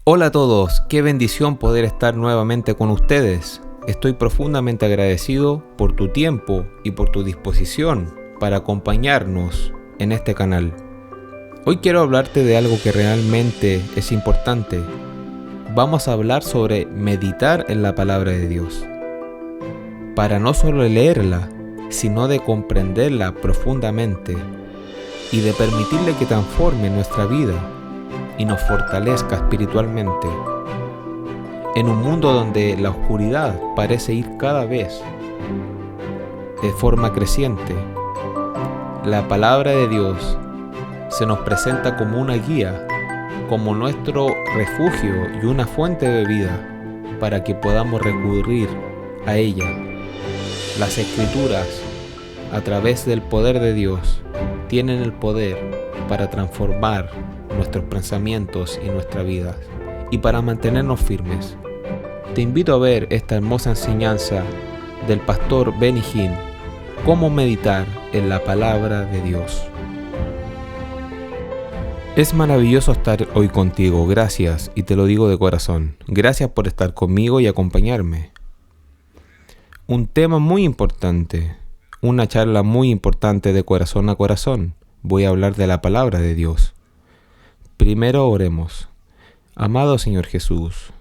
Hola a todos, qué bendición poder estar nuevamente con ustedes. Estoy profundamente agradecido por tu tiempo y por tu disposición para acompañarnos en este canal. Hoy quiero hablarte de algo que realmente es importante. Vamos a hablar sobre meditar en la palabra de Dios. Para no solo leerla, sino de comprenderla profundamente y de permitirle que transforme nuestra vida y nos fortalezca espiritualmente. En un mundo donde la oscuridad parece ir cada vez de forma creciente, la palabra de Dios se nos presenta como una guía, como nuestro refugio y una fuente de vida para que podamos recurrir a ella. Las Escrituras, a través del poder de Dios, tienen el poder para transformar nuestros pensamientos y nuestra vida y para mantenernos firmes. Te invito a ver esta hermosa enseñanza del pastor Benny Hinn, cómo meditar en la palabra de Dios. Es maravilloso estar hoy contigo, gracias, y te lo digo de corazón. Gracias por estar conmigo y acompañarme. Un tema muy importante, una charla muy importante de corazón a corazón. Voy a hablar de la palabra de Dios. Primero oremos. Amado Señor Jesús,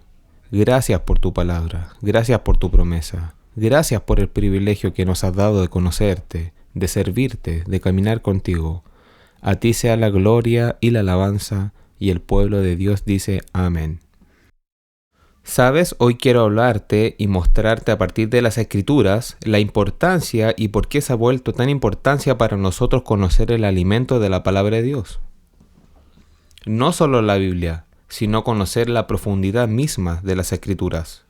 gracias por tu palabra, gracias por tu promesa, gracias por el privilegio que nos has dado de conocerte, de servirte, de caminar contigo. A ti sea la gloria y la alabanza, y el pueblo de Dios dice amén. Sabes, hoy quiero hablarte y mostrarte a partir de las Escrituras la importancia y por qué se ha vuelto tan importancia para nosotros conocer el alimento de la palabra de Dios. No solo la Biblia, sino conocer la profundidad misma de las Escrituras.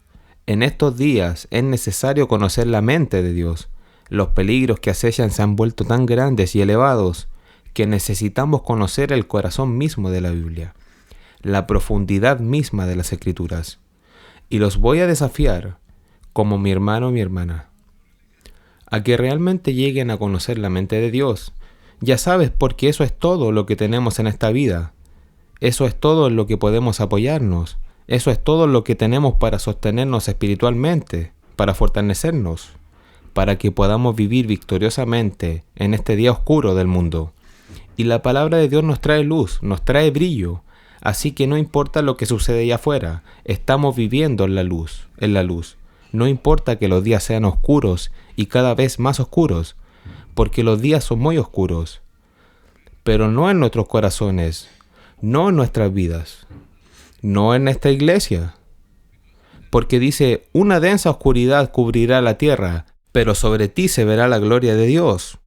En estos días es necesario conocer la mente de Dios. Los peligros que acechan se han vuelto tan grandes y elevados que necesitamos conocer el corazón mismo de la Biblia, la profundidad misma de las Escrituras. Y los voy a desafiar, como mi hermano o mi hermana, a que realmente lleguen a conocer la mente de Dios. Ya sabes, porque eso es todo lo que tenemos en esta vida. Eso es todo en lo que podemos apoyarnos. Eso es todo lo que tenemos para sostenernos espiritualmente, para fortalecernos, para que podamos vivir victoriosamente en este día oscuro del mundo. Y la palabra de Dios nos trae luz, nos trae brillo. Así que no importa lo que sucede allá afuera, estamos viviendo en la luz. No importa que los días sean oscuros y cada vez más oscuros, porque los días son muy oscuros, pero no en nuestros corazones, no en nuestras vidas, no en esta iglesia, porque dice, una densa oscuridad cubrirá la tierra, pero sobre ti se verá la gloria de Dios.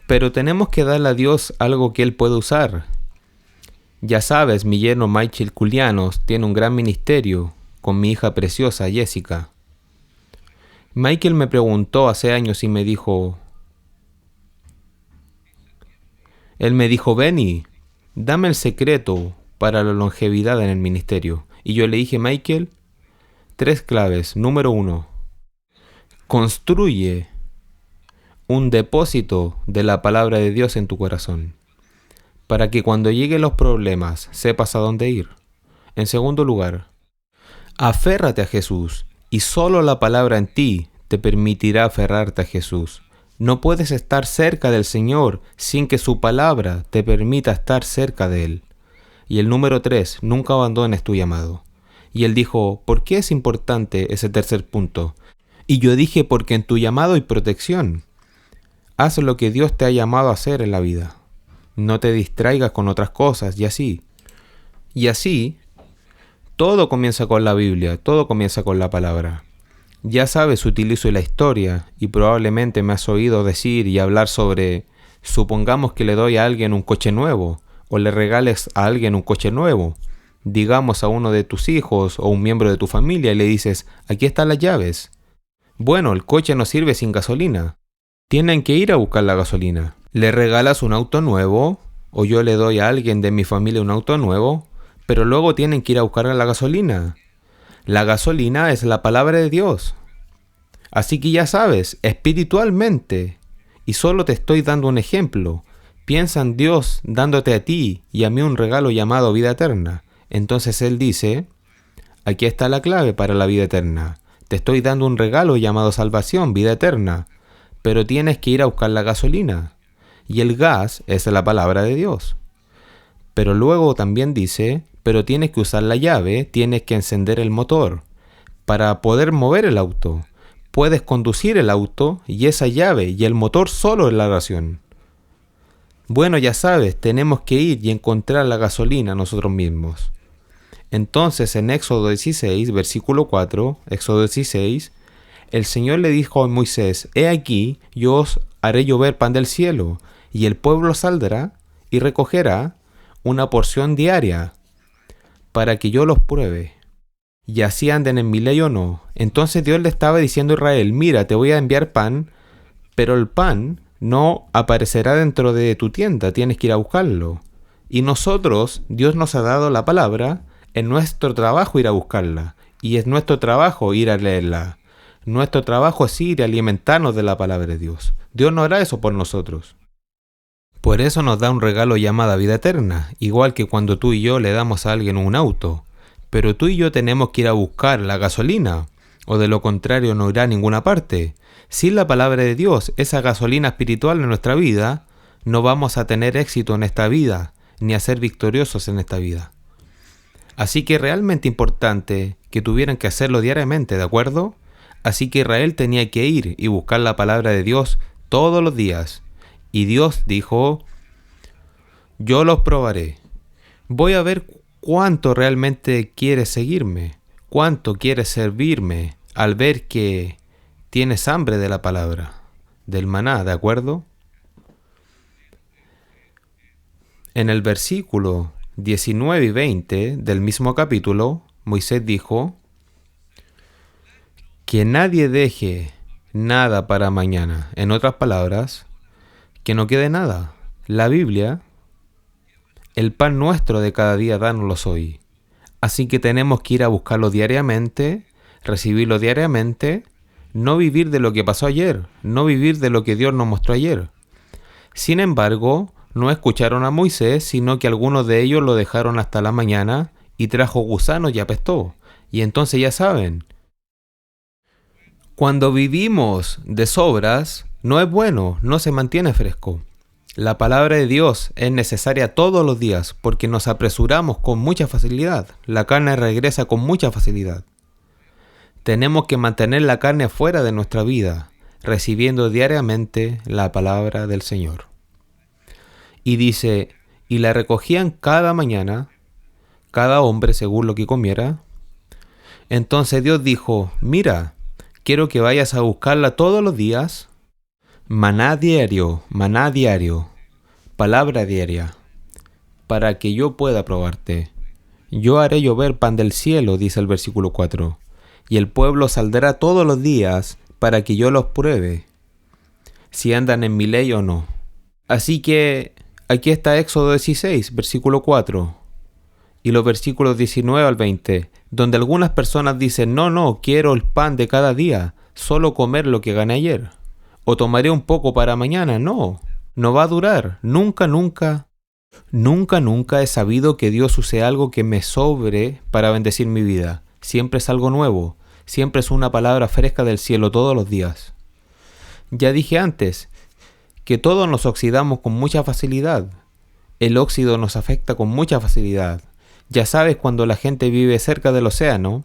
Pero tenemos que darle a Dios algo que Él puede usar. Ya sabes, mi yerno Michael Culianos tiene un gran ministerio con mi hija preciosa Jessica. Michael me preguntó hace años y me dijo, Benny, dame el secreto para la longevidad en el ministerio. Y yo le dije, Michael, 3 claves. Número 1, construye un depósito de la palabra de Dios en tu corazón, para que cuando lleguen los problemas sepas a dónde ir. En segundo lugar, aférrate a Jesús, y solo la palabra en ti te permitirá aferrarte a Jesús. No puedes estar cerca del Señor sin que su palabra te permita estar cerca de Él. Y el número 3, nunca abandones tu llamado. Y él dijo, ¿por qué es importante ese tercer punto? Y yo dije, porque en tu llamado hay protección. Haz lo que Dios te ha llamado a hacer en la vida. No te distraigas con otras cosas y así. Y así, todo comienza con la Biblia, todo comienza con la palabra. Ya sabes, utilizo la historia y probablemente me has oído decir y hablar sobre, supongamos que le doy a alguien un coche nuevo o le regales a alguien un coche nuevo. Digamos a uno de tus hijos o un miembro de tu familia y le dices, aquí están las llaves. Bueno, el coche no sirve sin gasolina. Tienen que ir a buscar la gasolina. Le regalas un auto nuevo, o yo le doy a alguien de mi familia un auto nuevo, pero luego tienen que ir a buscar la gasolina. La gasolina es la palabra de Dios. Así que ya sabes, espiritualmente, y solo te estoy dando un ejemplo, piensa en Dios dándote a ti y a mí un regalo llamado vida eterna. Entonces él dice, aquí está la clave para la vida eterna. Te estoy dando un regalo llamado salvación, vida eterna, pero tienes que ir a buscar la gasolina. Y el gas es la palabra de Dios. Pero luego también dice, pero tienes que usar la llave, tienes que encender el motor para poder mover el auto. Puedes conducir el auto y esa llave y el motor solo es la oración. Bueno, ya sabes, tenemos que ir y encontrar la gasolina nosotros mismos. Entonces en Éxodo 16, versículo 4, Éxodo 16, el Señor le dijo a Moisés, he aquí, yo os haré llover pan del cielo, y el pueblo saldrá y recogerá una porción diaria, para que yo los pruebe, y así anden en mi ley o no. Entonces Dios le estaba diciendo a Israel, mira, te voy a enviar pan, pero el pan no aparecerá dentro de tu tienda, tienes que ir a buscarlo. Y nosotros, Dios nos ha dado la palabra, es nuestro trabajo ir a buscarla, y es nuestro trabajo ir a leerla. Nuestro trabajo es ir a alimentarnos de la palabra de Dios. Dios no hará eso por nosotros. Por eso nos da un regalo llamado vida eterna, igual que cuando tú y yo le damos a alguien un auto. Pero tú y yo tenemos que ir a buscar la gasolina, o de lo contrario no irá a ninguna parte. Sin la palabra de Dios, esa gasolina espiritual en nuestra vida, no vamos a tener éxito en esta vida, ni a ser victoriosos en esta vida. Así que es realmente importante que tuvieran que hacerlo diariamente, ¿de acuerdo? Así que Israel tenía que ir y buscar la palabra de Dios todos los días. Y Dios dijo, yo los probaré. Voy a ver cuánto realmente quieres seguirme, cuánto quieres servirme al ver que tienes hambre de la palabra, del maná, ¿de acuerdo? En el versículo 19 y 20 del mismo capítulo, Moisés dijo, que nadie deje nada para mañana. En otras palabras, que no quede nada. La Biblia, el pan nuestro de cada día, dánoslo hoy. Así que tenemos que ir a buscarlo diariamente, recibirlo diariamente, no vivir de lo que pasó ayer, no vivir de lo que Dios nos mostró ayer. Sin embargo, no escucharon a Moisés, sino que algunos de ellos lo dejaron hasta la mañana y trajo gusanos y apestó. Y entonces ya saben, cuando vivimos de sobras, no es bueno, no se mantiene fresco. La palabra de Dios es necesaria todos los días porque nos apresuramos con mucha facilidad. La carne regresa con mucha facilidad. Tenemos que mantener la carne fuera de nuestra vida, recibiendo diariamente la palabra del Señor. Y dice, y la recogían cada mañana, cada hombre según lo que comiera. Entonces Dios dijo, mira, quiero que vayas a buscarla todos los días, maná diario, palabra diaria, para que yo pueda probarte. Yo haré llover pan del cielo, dice el versículo 4, y el pueblo saldrá todos los días para que yo los pruebe, si andan en mi ley o no. Así que aquí está Éxodo 16, versículo 4, y los versículos 19 al 20, donde algunas personas dicen, no, quiero el pan de cada día, solo comer lo que gané ayer. O tomaré un poco para mañana. No va a durar. Nunca he sabido que Dios use algo que me sobre para bendecir mi vida. Siempre es algo nuevo. Siempre es una palabra fresca del cielo todos los días. Ya dije antes que todos nos oxidamos con mucha facilidad. El óxido nos afecta con mucha facilidad. Ya sabes, cuando la gente vive cerca del océano,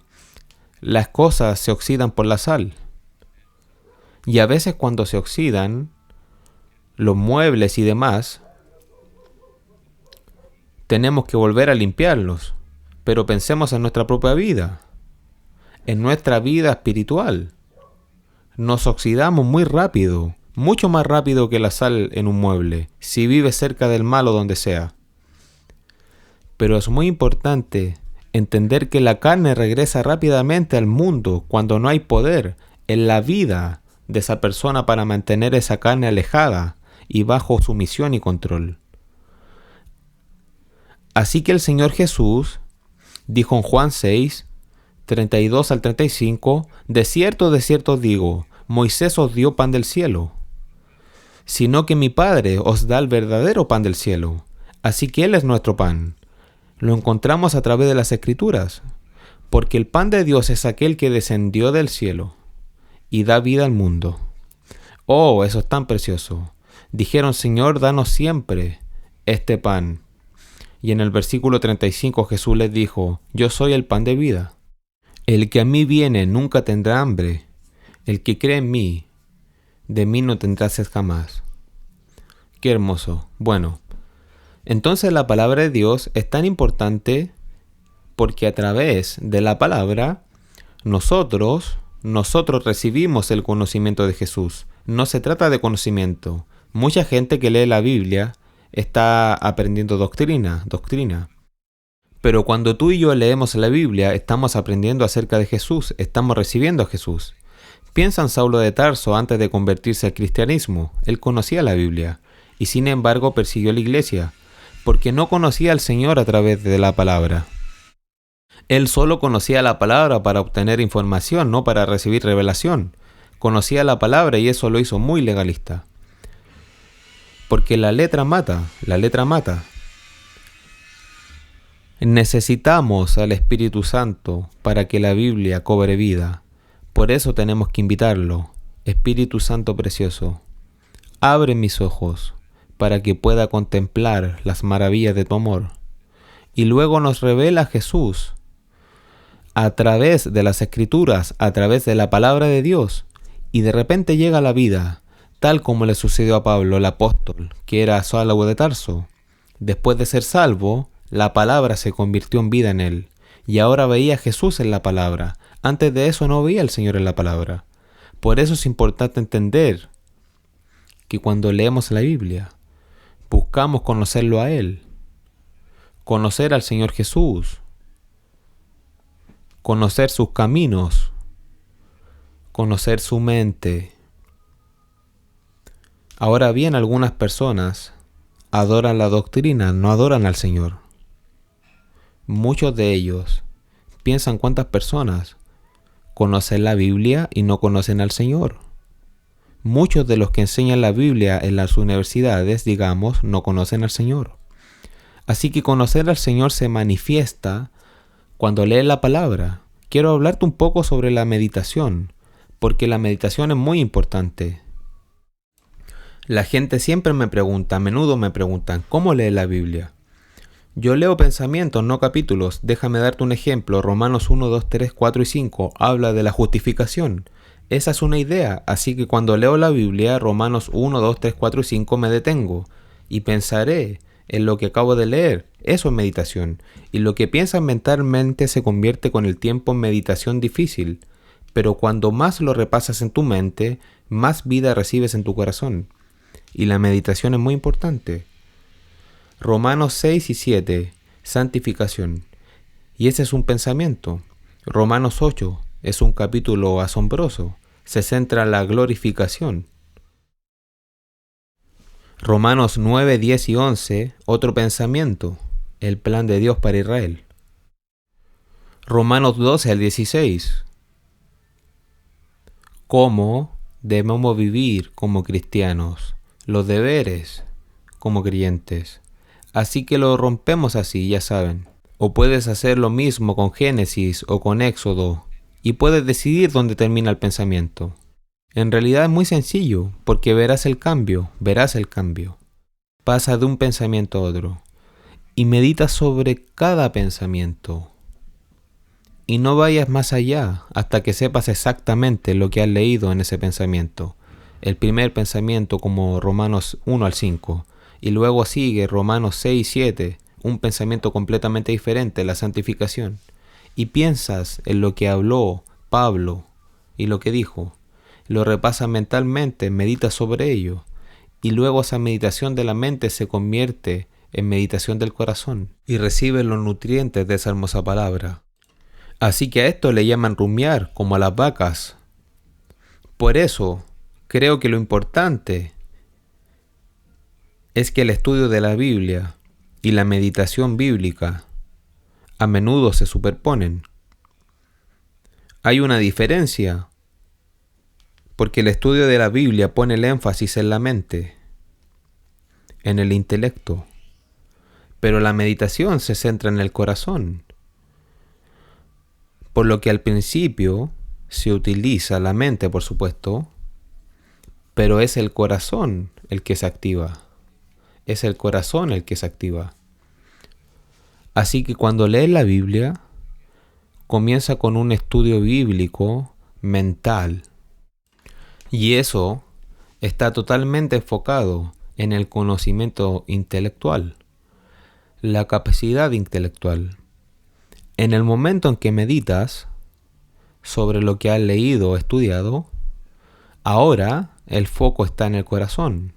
las cosas se oxidan por la sal. Y a veces cuando se oxidan, los muebles y demás, tenemos que volver a limpiarlos. Pero pensemos en nuestra propia vida, en nuestra vida espiritual. Nos oxidamos muy rápido, mucho más rápido que la sal en un mueble, si vives cerca del mar o donde sea. Pero es muy importante entender que la carne regresa rápidamente al mundo cuando no hay poder en la vida de esa persona para mantener esa carne alejada y bajo sumisión y control. Así que el Señor Jesús dijo en Juan 6, 32 al 35, de cierto os digo, Moisés os dio pan del cielo, sino que mi Padre os da el verdadero pan del cielo. Así que Él es nuestro pan. Lo encontramos a través de las Escrituras, porque el pan de Dios es aquel que descendió del cielo y da vida al mundo. Oh, eso es tan precioso. Dijeron, Señor, danos siempre este pan. Y en el versículo 35 Jesús les dijo, yo soy el pan de vida. El que a mí viene nunca tendrá hambre. El que cree en mí, de mí no tendrá sed jamás. Qué hermoso. Bueno, entonces la palabra de Dios es tan importante porque a través de la palabra nosotros recibimos el conocimiento de Jesús. No se trata de conocimiento. Mucha gente que lee la Biblia está aprendiendo doctrina. Pero cuando tú y yo leemos la Biblia, estamos aprendiendo acerca de Jesús, estamos recibiendo a Jesús. Piensa en Saulo de Tarso antes de convertirse al cristianismo. Él conocía la Biblia y sin embargo persiguió la iglesia, porque no conocía al Señor a través de la palabra. Él solo conocía la palabra para obtener información, no para recibir revelación. Conocía la palabra y eso lo hizo muy legalista. Porque la letra mata. Necesitamos al Espíritu Santo para que la Biblia cobre vida. Por eso tenemos que invitarlo. Espíritu Santo precioso, abre mis ojos para que pueda contemplar las maravillas de tu amor. Y luego nos revela Jesús a través de las Escrituras, a través de la palabra de Dios. Y de repente llega la vida, tal como le sucedió a Pablo, el apóstol, que era Saulo de Tarso. Después de ser salvo, la palabra se convirtió en vida en él. Y ahora veía a Jesús en la palabra. Antes de eso no veía al Señor en la palabra. Por eso es importante entender que cuando leemos la Biblia, buscamos conocerlo a Él. Conocer al Señor Jesús. Conocer sus caminos. Conocer su mente. Ahora bien, algunas personas adoran la doctrina, no adoran al Señor. Muchos de ellos piensan cuántas personas conocen la Biblia y no conocen al Señor. Muchos de los que enseñan la Biblia en las universidades, digamos, no conocen al Señor. Así que conocer al Señor se manifiesta cuando lees la palabra. Quiero hablarte un poco sobre la meditación, porque la meditación es muy importante. La gente siempre me pregunta, a menudo me preguntan, ¿cómo lees la Biblia? Yo leo pensamientos, no capítulos. Déjame darte un ejemplo. Romanos 1, 2, 3, 4 y 5 habla de la justificación. Esa es una idea, así que cuando leo la Biblia, Romanos 1, 2, 3, 4 y 5 me detengo y pensaré en lo que acabo de leer. Eso es meditación. Y lo que piensas mentalmente se convierte con el tiempo en meditación difícil. Pero cuando más lo repasas en tu mente, más vida recibes en tu corazón. Y la meditación es muy importante. Romanos 6 y 7, santificación. Y ese es un pensamiento. Romanos 8 es un capítulo asombroso. Se centra en la glorificación. Romanos 9, 10 y 11, otro pensamiento. El plan de Dios para Israel. Romanos 12 al 16. Cómo debemos vivir como cristianos. Los deberes como creyentes. Así que lo rompemos así, ya saben. O puedes hacer lo mismo con Génesis o con Éxodo y puedes decidir dónde termina el pensamiento. En realidad es muy sencillo, porque verás el cambio. Pasa de un pensamiento a otro y medita sobre cada pensamiento. Y no vayas más allá hasta que sepas exactamente lo que has leído en ese pensamiento. El primer pensamiento como Romanos 1 al 5. Y luego sigue Romanos 6 y 7, un pensamiento completamente diferente, la santificación. Y piensas en lo que habló Pablo y lo que dijo. Lo repasas mentalmente, meditas sobre ello. Y luego esa meditación de la mente se convierte en meditación del corazón. Y recibes los nutrientes de esa hermosa palabra. Así que a esto le llaman rumiar, como a las vacas. Por eso, creo que lo importante es que el estudio de la Biblia y la meditación bíblica a menudo se superponen. Hay una diferencia, porque el estudio de la Biblia pone el énfasis en la mente, en el intelecto, Pero la meditación se centra en el corazón. Por lo que al principio se utiliza la mente, por supuesto, pero es el corazón el que se activa. Es el corazón el que se activa. Así que cuando lees la Biblia, comienza con un estudio bíblico mental. Y eso está totalmente enfocado en el conocimiento intelectual, la capacidad intelectual. En el momento en que meditas sobre lo que has leído o estudiado, ahora el foco está en el corazón.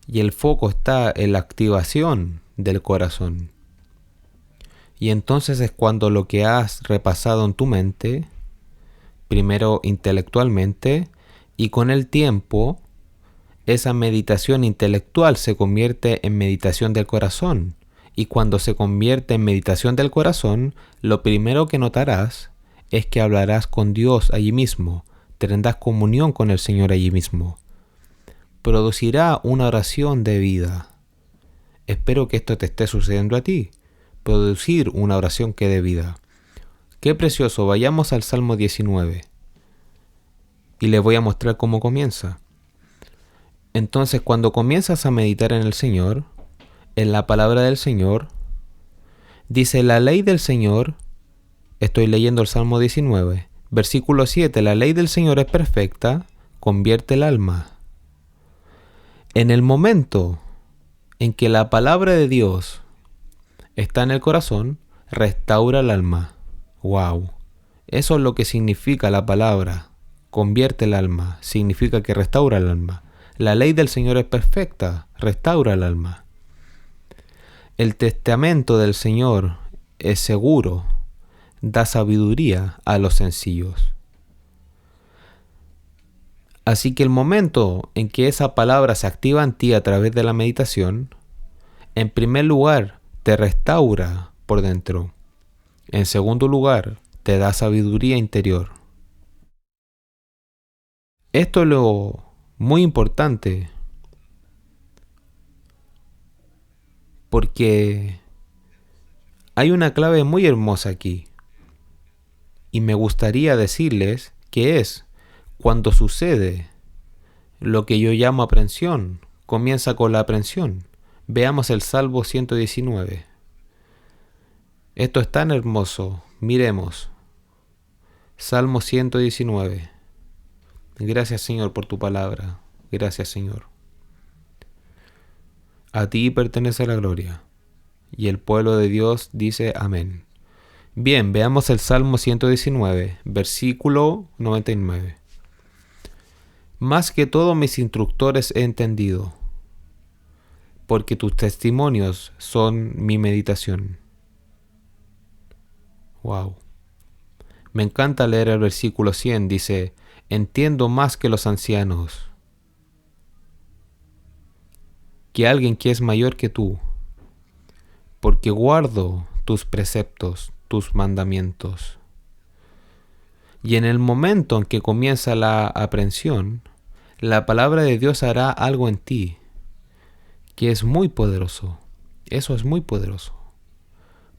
Y el foco está en la activación del corazón. Y entonces es cuando lo que has repasado en tu mente, primero intelectualmente, y con el tiempo, esa meditación intelectual se convierte en meditación del corazón. Y cuando se convierte en meditación del corazón, lo primero que notarás es que hablarás con Dios allí mismo, tendrás comunión con el Señor allí mismo. Producirá una oración de vida. Espero que esto te esté sucediendo a ti. Producir una oración que dé vida. Qué precioso, vayamos al Salmo 19. Y les voy a mostrar cómo comienza. Entonces, cuando comienzas a meditar en el Señor, en la palabra del Señor, dice la ley del Señor, estoy leyendo el Salmo 19, versículo 7, la ley del Señor es perfecta, convierte el alma. En el momento en que la palabra de Dios está en el corazón, restaura el alma. ¡Wow! Eso es lo que significa la palabra. Convierte el alma. Significa que restaura el alma. La ley del Señor es perfecta. Restaura el alma. El testamento del Señor es seguro. Da sabiduría a los sencillos. Así que el momento en que esa palabra se activa en ti a través de la meditación, en primer lugar, te restaura por dentro. En segundo lugar, te da sabiduría interior. Esto es lo muy importante, porque hay una clave muy hermosa aquí. Y me gustaría decirles que es cuando sucede lo que yo llamo aprensión. Comienza con la aprensión. Veamos el Salmo 119. Esto es tan hermoso. Miremos. Salmo 119. Gracias, Señor, por tu palabra. Gracias, Señor. A ti pertenece la gloria. Y el pueblo de Dios dice amén. Bien, veamos el Salmo 119, versículo 99. Más que todo mis instructores he entendido, porque tus testimonios son mi meditación. Wow. Me encanta leer el versículo 100, dice, entiendo más que los ancianos, que alguien que es mayor que tú, porque guardo tus preceptos, tus mandamientos. Y en el momento en que comienza la aprensión, la palabra de Dios hará algo en ti, que es muy poderoso. Eso es muy poderoso.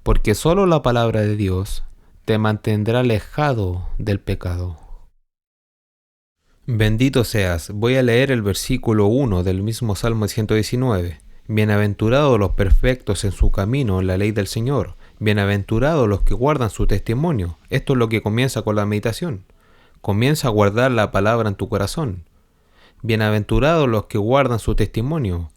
Porque solo la palabra de Dios te mantendrá alejado del pecado. Bendito seas. Voy a leer el versículo 1 del mismo Salmo 119. Bienaventurados los perfectos en su camino, en la ley del Señor. Bienaventurados los que guardan su testimonio. Esto es lo que comienza con la meditación. Comienza a guardar la palabra en tu corazón. Bienaventurados los que guardan su testimonio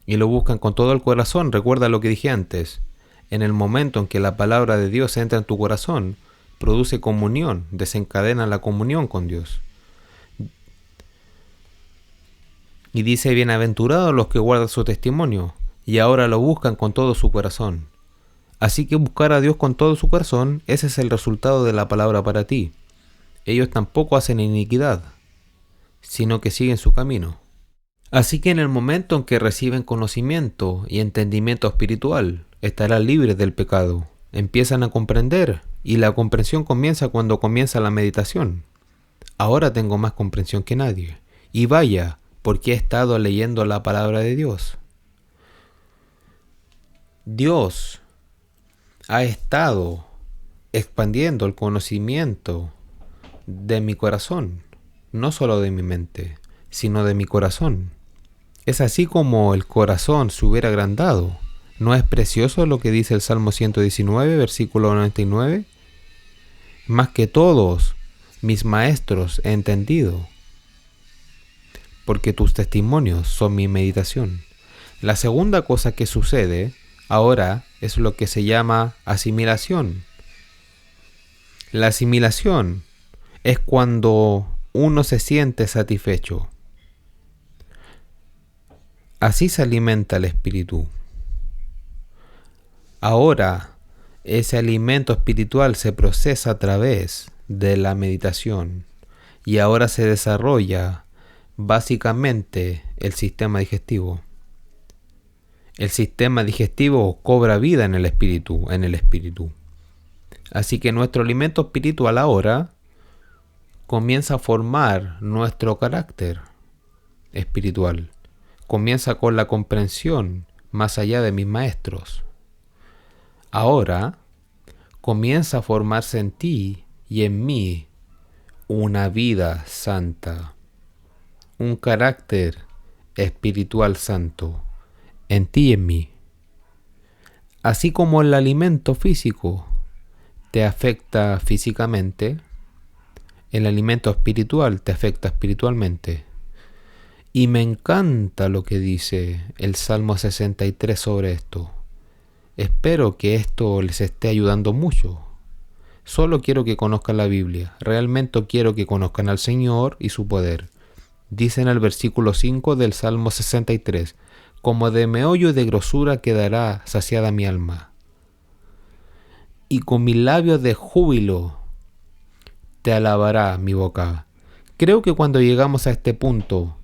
y lo buscan con todo el corazón. Recuerda lo que dije antes. En el momento en que la palabra de Dios entra en tu corazón, produce comunión, desencadena la comunión con Dios. Y dice, bienaventurados los que guardan su testimonio y ahora lo buscan con todo su corazón. Así que buscar a Dios con todo su corazón, ese es el resultado de la palabra para ti. Ellos tampoco hacen iniquidad, sino que siguen su camino. Así que en el momento en que reciben conocimiento y entendimiento espiritual, estarán libres del pecado. Empiezan a comprender, y la comprensión comienza cuando comienza la meditación. Ahora tengo más comprensión que nadie. Y vaya, porque he estado leyendo la palabra de Dios. Dios ha estado expandiendo el conocimiento de mi corazón, no solo de mi mente, sino de mi corazón. Es así como el corazón se hubiera agrandado. ¿No es precioso lo que dice el Salmo 119, versículo 99? Más que todos mis maestros he entendido, porque tus testimonios son mi meditación. La segunda cosa que sucede ahora es lo que se llama asimilación. La asimilación es cuando uno se siente satisfecho. Así se alimenta el espíritu. Ahora, ese alimento espiritual se procesa a través de la meditación y ahora se desarrolla básicamente el sistema digestivo. El sistema digestivo cobra vida en el espíritu, Así que nuestro alimento espiritual ahora comienza a formar nuestro carácter espiritual. Comienza con la comprensión más allá de mis maestros. Ahora comienza a formarse en ti y en mí una vida santa, un carácter espiritual santo, en ti y en mí. Así como el alimento físico te afecta físicamente, el alimento espiritual te afecta espiritualmente. Y me encanta lo que dice el Salmo 63 sobre esto. Espero que esto les esté ayudando mucho. Solo quiero que conozcan la Biblia. Realmente quiero que conozcan al Señor y su poder. Dice en el versículo 5 del Salmo 63, como de meollo de grosura quedará saciada mi alma. Y con mis labios de júbilo te alabará mi boca. Creo que cuando llegamos a este punto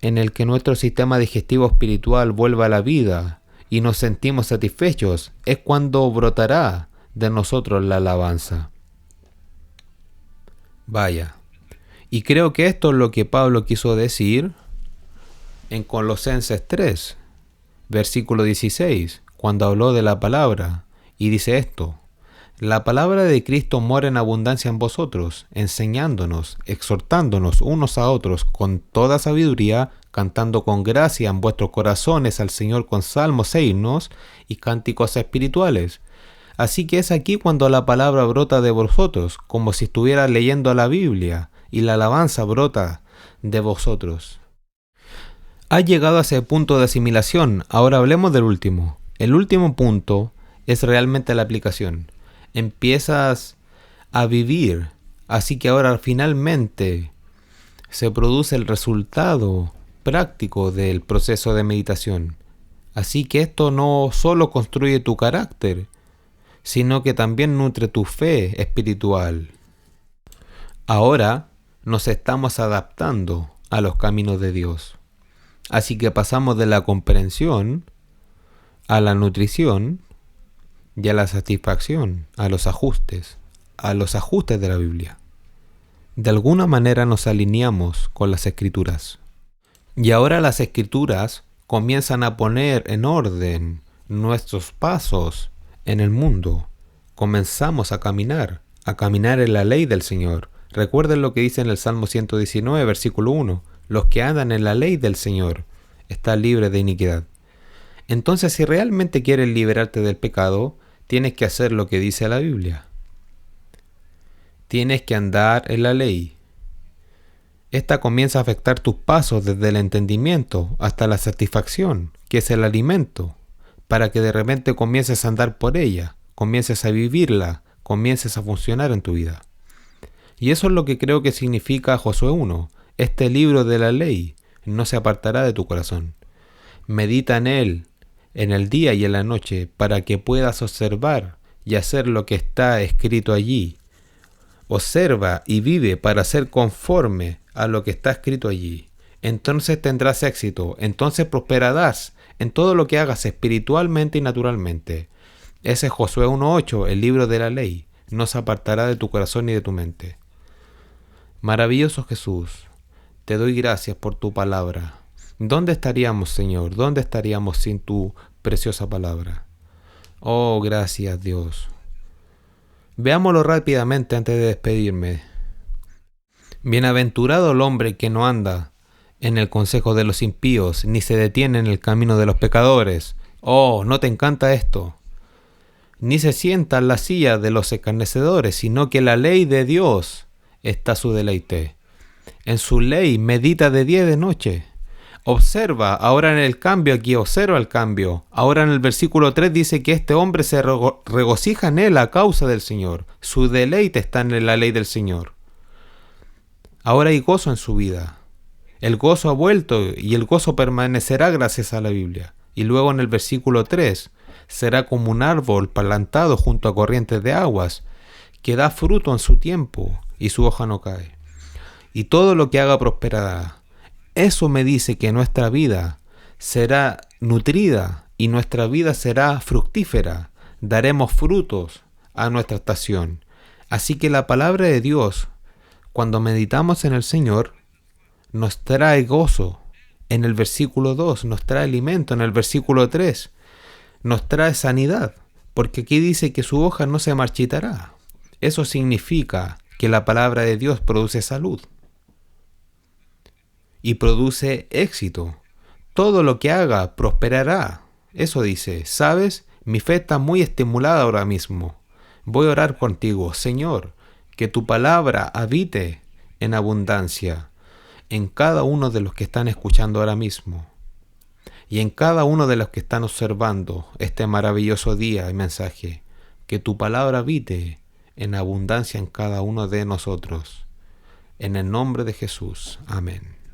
en el que nuestro sistema digestivo espiritual vuelva a la vida y nos sentimos satisfechos, es cuando brotará de nosotros la alabanza. Vaya, y creo que esto es lo que Pablo quiso decir en Colosenses 3, versículo 16, cuando habló de la palabra, y dice esto: la palabra de Cristo mora en abundancia en vosotros, enseñándonos, exhortándonos unos a otros con toda sabiduría, cantando con gracia en vuestros corazones al Señor con salmos e himnos y cánticos espirituales. Así que es aquí cuando la palabra brota de vosotros, como si estuviera leyendo la Biblia, y la alabanza brota de vosotros. Has llegado a ese punto de asimilación. Ahora hablemos del último. El último punto es realmente la aplicación. Empiezas a vivir, así que ahora finalmente se produce el resultado práctico del proceso de meditación. Así que esto no solo construye tu carácter, sino que también nutre tu fe espiritual. Ahora nos estamos adaptando a los caminos de Dios. Así que pasamos de la comprensión a la nutrición y a la satisfacción, a los ajustes de la Biblia. De alguna manera nos alineamos con las Escrituras. Y ahora las Escrituras comienzan a poner en orden nuestros pasos en el mundo. Comenzamos a caminar en la ley del Señor. Recuerden lo que dice en el Salmo 119, versículo 1. Los que andan en la ley del Señor están libres de iniquidad. Entonces, si realmente quieres liberarte del pecado, tienes que hacer lo que dice la Biblia. Tienes que andar en la ley. Esta comienza a afectar tus pasos desde el entendimiento hasta la satisfacción, que es el alimento, para que de repente comiences a andar por ella, comiences a vivirla, comiences a funcionar en tu vida. Y eso es lo que creo que significa Josué 1. Este libro de la ley no se apartará de tu corazón. Medita en él en el día y en la noche, para que puedas observar y hacer lo que está escrito allí. Observa y vive para ser conforme a lo que está escrito allí. Entonces tendrás éxito, entonces prosperarás en todo lo que hagas espiritualmente y naturalmente. Ese es Josué 1:8, el libro de la ley. No se apartará de tu corazón ni de tu mente. Maravilloso Jesús, te doy gracias por tu palabra. ¿Dónde estaríamos, Señor? ¿Dónde estaríamos sin tu preciosa palabra. Oh, gracias Dios. Veámoslo rápidamente antes de despedirme. Bienaventurado el hombre que no anda en el consejo de los impíos, ni se detiene en el camino de los pecadores. Oh, ¿no te encanta esto? Ni se sienta en la silla de los escarnecedores, sino que la ley de Dios está su deleite. En su ley medita de día y de noche. Observa, ahora en el cambio aquí, observa el cambio. Ahora en el versículo 3 dice que este hombre se regocija en él a causa del Señor. Su deleite está en la ley del Señor. Ahora hay gozo en su vida. El gozo ha vuelto y el gozo permanecerá gracias a la Biblia. Y luego en el versículo 3, será como un árbol plantado junto a corrientes de aguas, que da fruto en su tiempo y su hoja no cae. Y todo lo que haga prosperará. Eso me dice que nuestra vida será nutrida y nuestra vida será fructífera. Daremos frutos a nuestra estación. Así que la palabra de Dios, cuando meditamos en el Señor, nos trae gozo. En el versículo 2 nos trae alimento. En el versículo 3 nos trae sanidad. Porque aquí dice que su hoja no se marchitará. Eso significa que la palabra de Dios produce salud. Y produce éxito. Todo lo que haga prosperará. Eso dice. ¿Sabes? Mi fe está muy estimulada ahora mismo. Voy a orar contigo. Señor, que tu palabra habite en abundancia en cada uno de los que están escuchando ahora mismo. Y en cada uno de los que están observando este maravilloso día y mensaje. Que tu palabra habite en abundancia en cada uno de nosotros. En el nombre de Jesús. Amén.